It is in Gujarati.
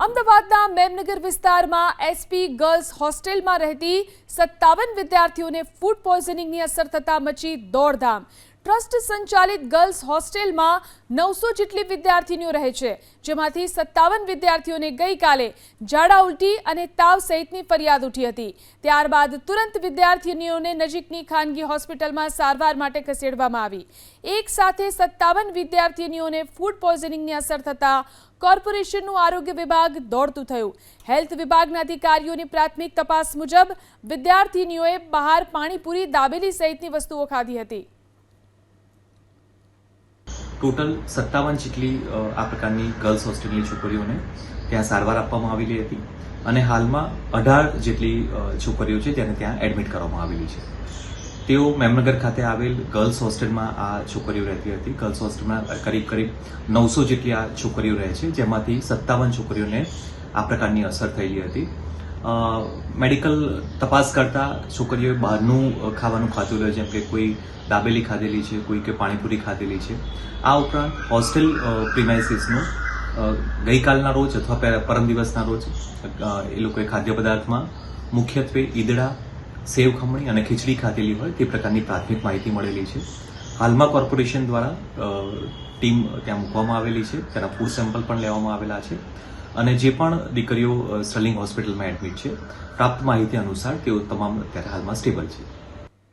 અમદાવાદના મેમનગર વિસ્તારમાં એસપી ગર્લ્સ હોસ્ટેલમાં રહેતી 57 વિદ્યાર્થીઓને ફૂડ પોઈઝનિંગની અસર થતા મચી દોડધામ। ટ્રસ્ટ સંચાલિત ગર્લ્સ હોસ્ટેલમાં 900 જેટલી વિદ્યાર્થીનીઓ રહે છે, જેમાંથી 57 વિદ્યાર્થીઓને ગઈકાલે ઝાડા ઉલટી અને તાવ સહિતની ફરિયાદ ઉઠી હતી। ત્યારબાદ તુરંત વિદ્યાર્થીનીઓને નજીકની ખાનગી હોસ્પિટલમાં સારવાર માટે ખસેડવામાં આવી। એક સાથે 57 વિદ્યાર્થીનીઓને ફૂડ પોઈઝનિંગની અસર થતા કોર્પોરેશનનું આરોગ્ય વિભાગ દોડતું થયું। હેલ્થ વિભાગના અધિકારીઓની પ્રાથમિક તપાસ મુજબ વિદ્યાર્થીનીઓએ બહાર પાણીપુરી, દાબેલી સહિતની વસ્તુઓ ખાધી હતી। ટોટલ 57 જેટલી આ પ્રકારની ગર્લ્સ હોસ્ટેલની છોકરીઓને ત્યાં સારવાર આપવામાં આવેલી હતી અને હાલમાં 18 જેટલી છોકરીઓ છે તેને ત્યાં એડમિટ કરવામાં આવેલી છે। તેઓ મેમનગર ખાતે આવેલ ગર્લ્સ હોસ્ટેલમાં આ છોકરીઓ રહેતી હતી। ગર્લ્સ હોસ્ટેલમાં કરીબ 900 જેટલી આ છોકરીઓ રહે છે, જેમાંથી 57 છોકરીઓને આ પ્રકારની અસર થયેલી હતી। મેડિકલ તપાસ કરતા છોકરીઓએ બહારનું ખાવાનું ખાધું હોય, જેમ કે કોઈ દાબેલી ખાધેલી છે, કોઈ કે પાણીપુરી ખાધેલી છે। આ ઉપરાંત હોસ્ટેલ પ્રિમાઇસીસનું ગઈકાલના રોજ અથવા પરમ દિવસના રોજ એ લોકોએ ખાદ્ય પદાર્થમાં મુખ્યત્વે ઈદડા, સેવ ખમણી અને ખીચડી ખાધેલી હોય તે પ્રકારની પ્રાથમિક માહિતી મળેલી છે। હાલમાં કોર્પોરેશન દ્વારા ટીમ ત્યાં મૂકવામાં આવેલી છે, તેના ફૂડ સેમ્પલ પણ લેવામાં આવેલા છે અને જે પણ દીકરીઓ સ્ટર્લિંગ હોસ્પિટલમાં એડમિટ છે, પ્રાપ્ત માહિતી અનુસાર તેઓ તમામ અત્યારે હાલમાં સ્ટેબલ છે।